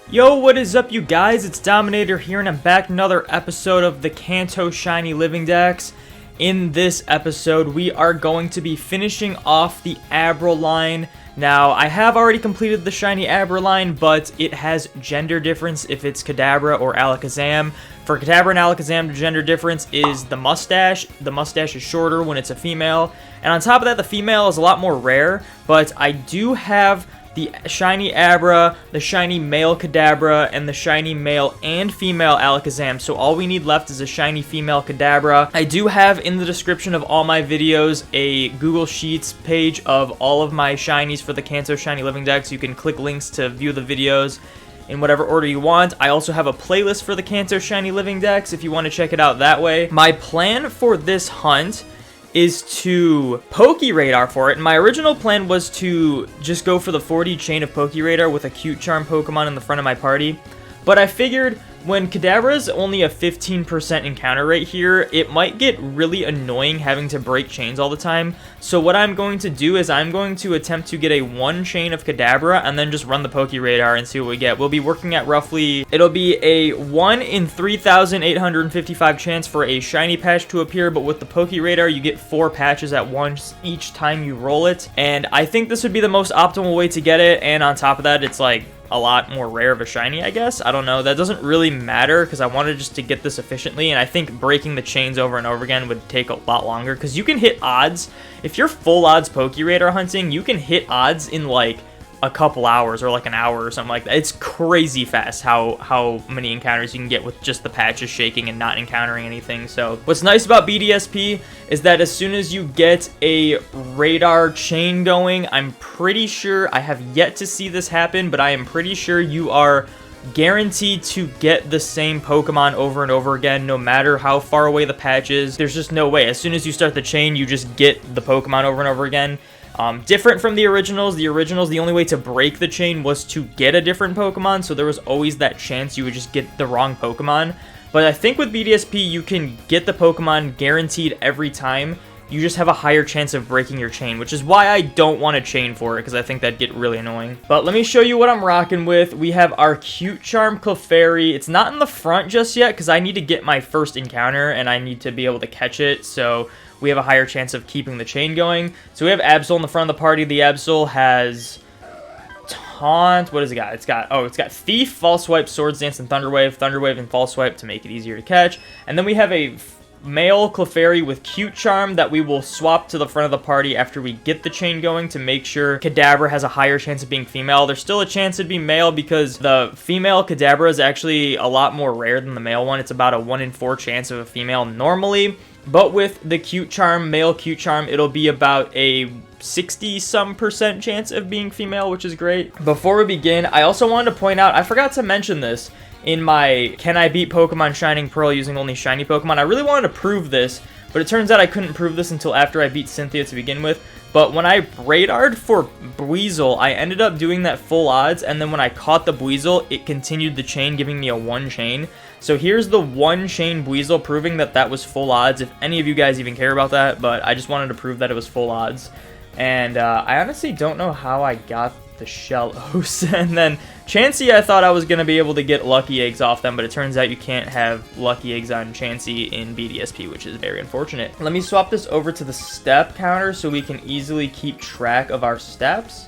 Yo, what is up you guys? It's Dominator here and I'm back with another episode of the Kanto Shiny Living Dex. In this episode, we are going to be finishing off the Abra line. Now, I have already completed the Shiny Abra line, but it has gender difference if it's Kadabra or Alakazam. For Kadabra and Alakazam, the gender difference is the mustache. The mustache is shorter when it's a female. And on top of that, the female is a lot more rare, but I do have the Shiny Abra, the Shiny Male Kadabra, and the Shiny Male and Female Alakazam. So all we need left is a Shiny Female Kadabra. I do have in the description of all my videos a Google Sheets page of all of my Shinies for the Kanto Shiny Living Dex. You can click links to view the videos in whatever order you want. I also have a playlist for the Kanto Shiny Living Dex if you want to check it out that way. My plan for this hunt is to Poke-Radar for it. And my original plan was to just go for the 40 chain of Poke-Radar with a cute charm Pokemon in the front of my party. But I figured when Kadabra is only a 15% encounter rate here, it might get really annoying having to break chains all the time. So what I'm going to do is I'm going to attempt to get a 1 chain of Kadabra and then just run the Poke-Radar and see what we get. We'll be working at roughly, it'll be a 1 in 3,855 chance for a shiny patch to appear, but with the Poke-Radar you get 4 patches at once each time you roll it. And I think this would be the most optimal way to get it, and on top of that it's like a lot more rare of a shiny, I guess. I don't know. That doesn't really matter because I wanted just to get this efficiently, and I think breaking the chains over and over again would take a lot longer because you can hit odds. If you're full odds Poke-Radar hunting, you can hit odds in like a couple hours or like an hour or something like that. It's crazy fast how many encounters you can get with just the patches shaking and not encountering anything. So what's nice about BDSP is that as soon as you get a radar chain going, I'm pretty sure, I have yet to see this happen, but I am pretty sure you are guaranteed to get the same Pokemon over and over again, no matter how far away the patch is. There's just no way. As soon as you start the chain, you just get the Pokemon over and over again. Different from the originals. The originals, the only way to break the chain was to get a different Pokemon, so there was always that chance you would just get the wrong Pokemon. But I think with BDSP, you can get the Pokemon guaranteed every time. You just have a higher chance of breaking your chain, which is why I don't want to chain for it, because I think that'd get really annoying. But let me show you what I'm rocking with. We have our cute charm clefairy. It's not in the front just yet, because I need to get my first encounter, and I need to be able to catch it, so we have a higher chance of keeping the chain going. So we have Absol in the front of the party. The Absol has Taunt. What has it got? It's got Thief, False Swipe, Swords Dance, and Thunder Wave. Thunder Wave and False Swipe to make it easier to catch. And then we have a male Clefairy with Cute Charm that we will swap to the front of the party after we get the chain going to make sure Kadabra has a higher chance of being female. There's still a chance it'd be male because the female Kadabra is actually a lot more rare than the male one. It's about a 1 in 4 chance of a female normally. But with the Cute Charm, male Cute Charm, it'll be about a 60-some% chance of being female, which is great. Before we begin, I also wanted to point out, I forgot to mention this in my Can I Beat Pokemon Shining Pearl using only shiny Pokemon. I really wanted to prove this, but it turns out I couldn't prove this until after I beat Cynthia to begin with. But when I radared for Buizel, I ended up doing that full odds, and then when I caught the Buizel, it continued the chain, giving me a 1 chain. So here's the 1 chain Buizel, proving that that was full odds, if any of you guys even care about that, but I just wanted to prove that it was full odds. And I honestly don't know how I got the Shellos. And then Chansey, I thought I was going to be able to get Lucky Eggs off them, but it turns out you can't have Lucky Eggs on Chansey in BDSP, which is very unfortunate. Let me swap this over to the step counter so we can easily keep track of our steps.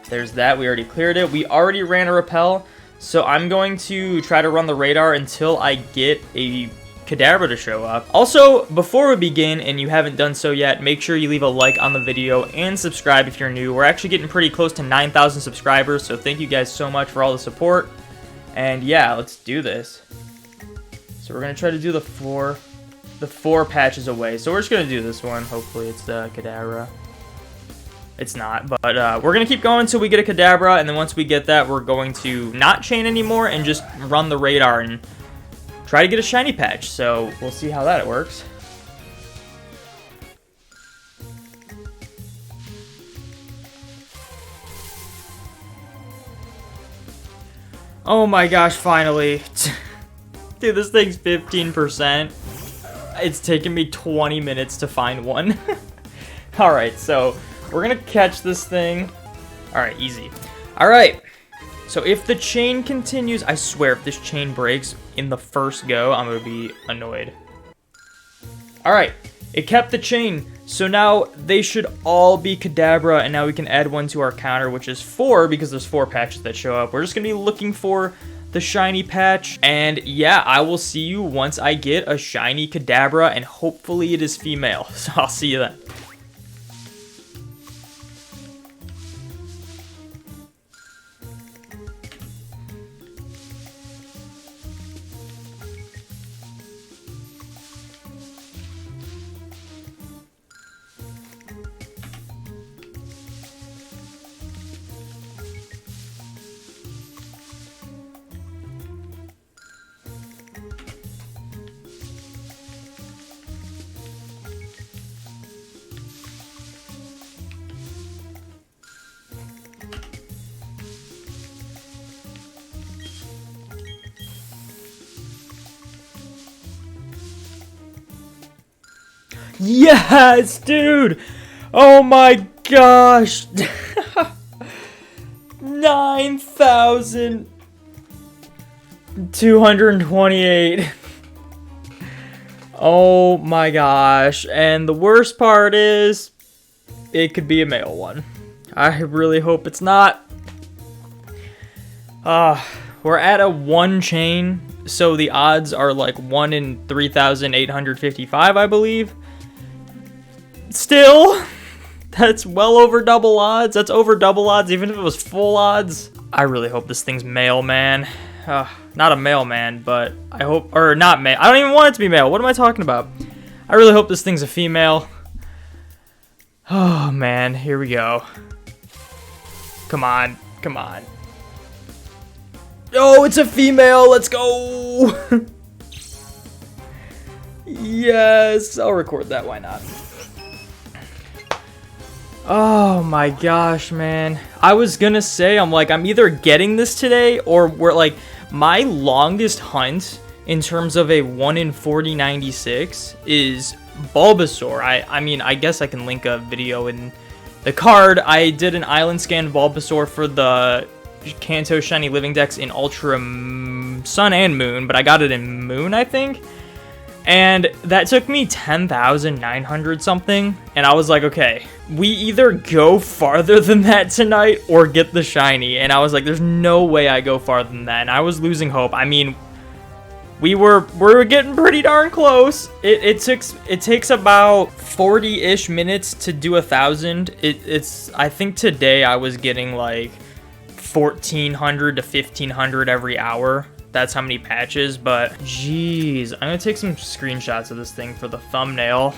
There's that. We already cleared it. We already ran a Repel, so I'm going to try to run the radar until I get a Kadabra to show up. Also, before we begin, and you haven't done so yet, make sure you leave a like on the video and subscribe if you're new. We're actually getting pretty close to 9,000 subscribers, so thank you guys so much for all the support. And yeah, let's do this. So we're gonna try to do the four patches away. So we're just gonna do this one. Hopefully it's the Kadabra. It's not, but we're gonna keep going until we get a Kadabra, and then once we get that, we're going to not chain anymore and just run the radar and try to get a shiny patch. So we'll see how that works. Oh my gosh, finally. Dude, this thing's 15%. It's taken me 20 minutes to find one. Alright, so we're gonna catch this thing. Alright, easy. Alright, So if the chain continues, I swear, if this chain breaks in the first go, I'm going to be annoyed. All right, it kept the chain. So now they should all be Kadabra, and now we can add one to our counter, which is 4, because there's 4 patches that show up. We're just going to be looking for the shiny patch, and yeah, I will see you once I get a shiny Kadabra, and hopefully it is female. So I'll see you then. Yes, dude! Oh my gosh! 9,228. Oh my gosh. And the worst part is, it could be a male one. I really hope it's not. We're at a 1 chain, so the odds are like 1 in 3,855, I believe. Still, that's well over double odds. That's over double odds, even if it was full odds. I really hope this thing's male, man. Not a male man, but I hope, or not male. I don't even want it to be male. What am I talking about? I really hope this thing's a female. Oh, man, here we go. Come on, come on. Oh, it's a female. Let's go. Yes, I'll record that. Why not? Oh my gosh, man. I was gonna say, I'm either getting this today or we're like, my longest hunt in terms of a 1 in 4096 is Bulbasaur. I mean, I guess I can link a video in the card. I did an island scan Bulbasaur for the Kanto Shiny Living Dex in Ultra Sun and Moon, but I got it in Moon, I think. And that took me 10,900 something. And I was like, okay, we either go farther than that tonight or get the shiny. And I was like, there's no way I go farther than that. And I was losing hope. I mean, we were getting pretty darn close. It takes about 40-ish minutes to do 1,000. I think today I was getting like 1,400 to 1,500 every hour. That's how many patches, but geez, I'm gonna take some screenshots of this thing for the thumbnail.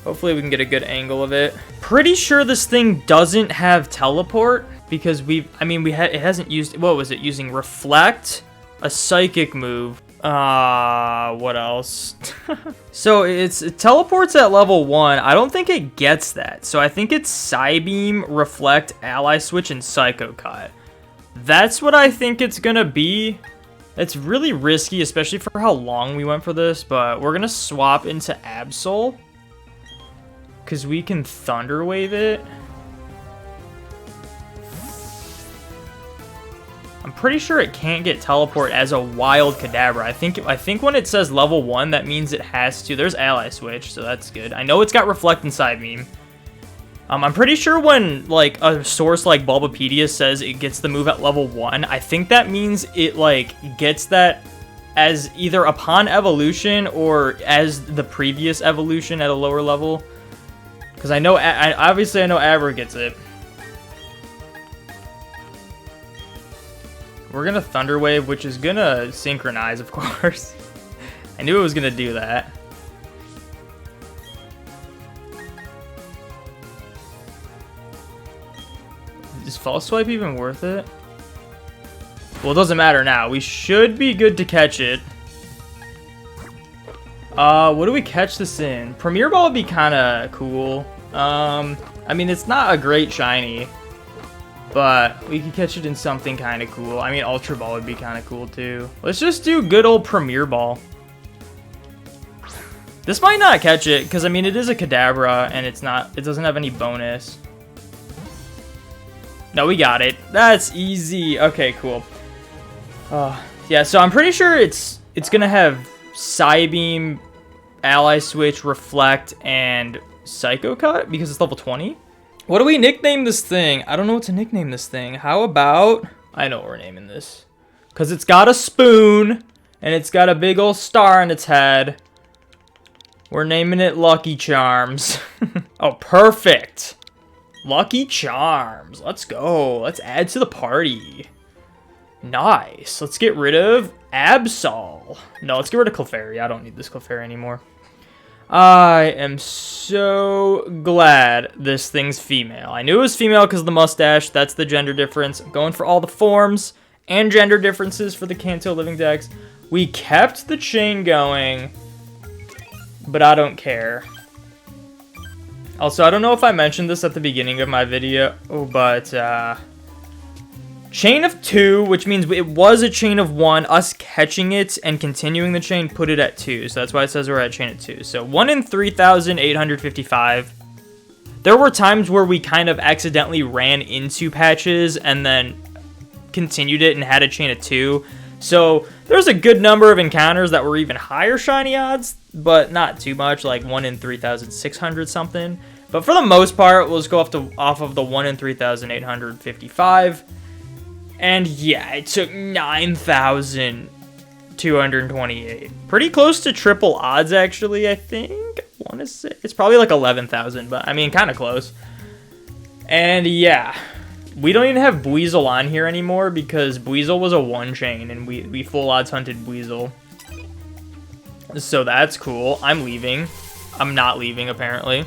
Hopefully we can get a good angle of it. Pretty sure this thing doesn't have teleport because it hasn't used, what was it, using reflect, a psychic move. What else? So it teleports at level 1. I don't think it gets that. So I think it's Psybeam, reflect, ally switch, and psycho cut. That's what I think it's gonna be. It's really risky, especially for how long we went for this, but we're gonna swap into Absol because we can Thunder Wave it. I'm pretty sure it can't get teleport as a wild Kadabra. I think when it says level 1, that means it has to. There's ally switch, so that's good. I know it's got reflect and Psybeam. I'm pretty sure when like a source like Bulbapedia says it gets the move at level 1, I think that means it like gets that as either upon evolution or as the previous evolution at a lower level. Because I know, obviously I know Abra gets it. We're gonna Thunder Wave, which is gonna synchronize, of course. I knew it was gonna do that. Is False Swipe even worth it? Well, it doesn't matter now. We should be good to catch it. What do we catch this in? Premier Ball would be kind of cool. I mean, it's not a great shiny, but we could catch it in something kind of cool. I mean, Ultra Ball would be kind of cool too. Let's just do good old Premier Ball. This might not catch it because I mean, it is a Kadabra and it doesn't have any bonus. No, we got it. That's easy. Okay, cool. Yeah, so I'm pretty sure it's gonna have Psybeam, Ally Switch, Reflect, and Psycho Cut because it's level 20. What do we nickname this thing? I don't know what to nickname this thing. How about... I know what we're naming this. Because it's got a spoon, and it's got a big old star on its head. We're naming it Lucky Charms. Oh, perfect. Lucky Charms. Let's go. Let's add to the party. Nice. Let's get rid of Absol. No, let's get rid of Clefairy. I don't need this Clefairy anymore. I am so glad this thing's female. I knew it was female because of the mustache. That's the gender difference. I'm going for all the forms and gender differences for the Kanto Living Dex. We kept the chain going, but I don't care. Also, I don't know if I mentioned this at the beginning of my video, but chain of 2, which means it was a chain of 1. Us catching it and continuing the chain put it at 2. So that's why it says we're at chain of 2. So 1 in 3,855. There were times where we kind of accidentally ran into patches and then continued it and had a chain of 2. So there's a good number of encounters that were even higher shiny odds, but not too much, like 1 in 3,600 something. But for the most part, we'll just go off of the 1 in 3,855. And yeah, it took 9,228. Pretty close to triple odds, actually, I think. I want to say it's probably like 11,000, but I mean, kind of close. And yeah, we don't even have Buizel on here anymore because Buizel was a 1 chain, and we full odds hunted Buizel. So that's cool. I'm leaving. I'm not leaving, apparently.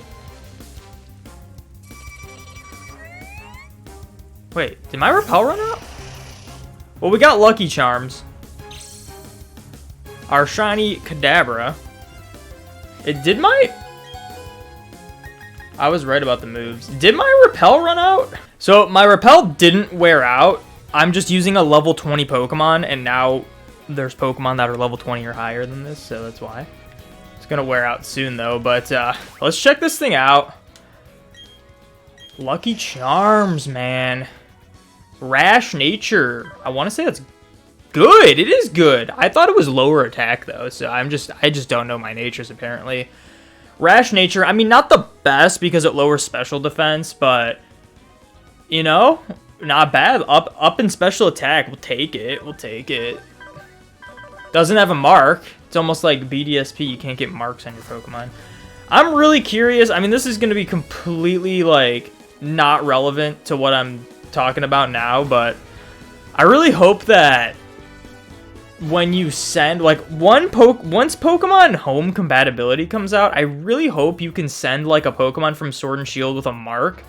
Wait, did my repel run out? Well, we got Lucky Charms. Our shiny Kadabra. I was right about the moves. Did my repel run out? So my repel didn't wear out. I'm just using a level 20 Pokemon, and now there's Pokemon that are level 20 or higher than this, so that's why. It's gonna wear out soon though, but let's check this thing out. Lucky Charms, man. Rash Nature. I want to say that's good. It is good. I thought it was lower attack though, so I just don't know my natures apparently. Rash Nature, I mean, not the best because it lowers special defense, but you know, not bad. Up in special attack. We'll take it. We'll take it. Doesn't have a mark. It's almost like BDSP. You can't get marks on your Pokemon. I'm really curious. I mean, this is going to be completely like not relevant to what I'm talking about now, but I really hope that when you send like once Pokemon Home compatibility comes out, I really hope you can send like a Pokemon from Sword and Shield with a mark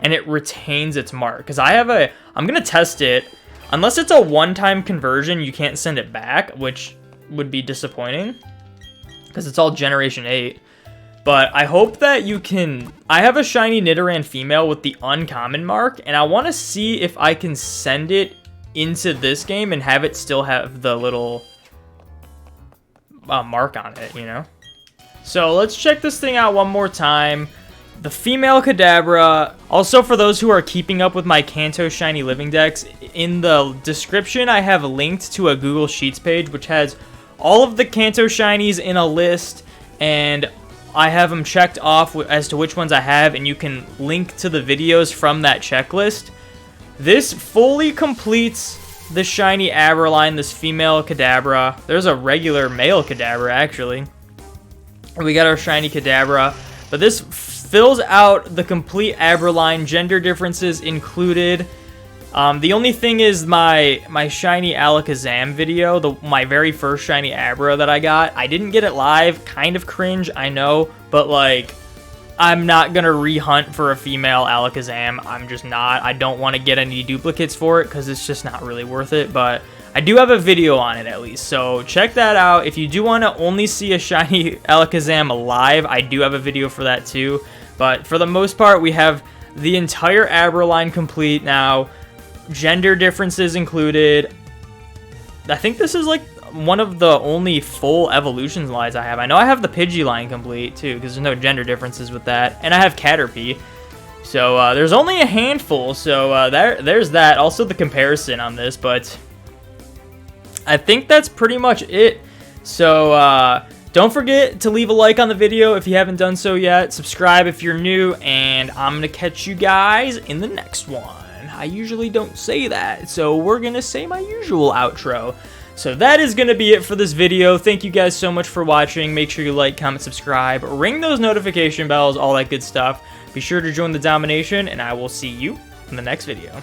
and it retains its mark, because I'm gonna test it. Unless it's a one-time conversion, you can't send it back, which would be disappointing because it's all Generation 8. But I hope that you can... I have a shiny Nidoran female with the uncommon mark, and I want to see if I can send it into this game and have it still have the little mark on it, you know? So let's check this thing out one more time. The female Kadabra. Also, for those who are keeping up with my Kanto Shiny Living Dex, in the description I have linked to a Google Sheets page which has all of the Kanto Shinies in a list, and I have them checked off as to which ones I have, and you can link to the videos from that checklist. This fully completes the shiny Abra line, this female Kadabra. There's a regular male Kadabra, actually. We got our shiny Kadabra, but this fills out the complete Abra line, gender differences included. The only thing is my shiny Alakazam video, my very first shiny Abra that I got. I didn't get it live, kind of cringe, I know, but like, I'm not gonna re-hunt for a female Alakazam. I'm just not. I don't want to get any duplicates for it because it's just not really worth it, but I do have a video on it at least, so check that out. If you do want to only see a shiny Alakazam live, I do have a video for that too, but for the most part, we have the entire Abra line complete now. Gender differences included. I think this is like one of the only full evolution lines I have. I know I have the Pidgey line complete too, because there's no gender differences with that. And I have Caterpie. So there's only a handful, so there's that. Also the comparison on this, but I think that's pretty much it. So don't forget to leave a like on the video if you haven't done so yet. Subscribe if you're new, and I'm going to catch you guys in the next one. I usually don't say that, so we're going to say my usual outro. So that is going to be it for this video. Thank you guys so much for watching. Make sure you like, comment, subscribe, ring those notification bells, all that good stuff. Be sure to join the domination, and I will see you in the next video.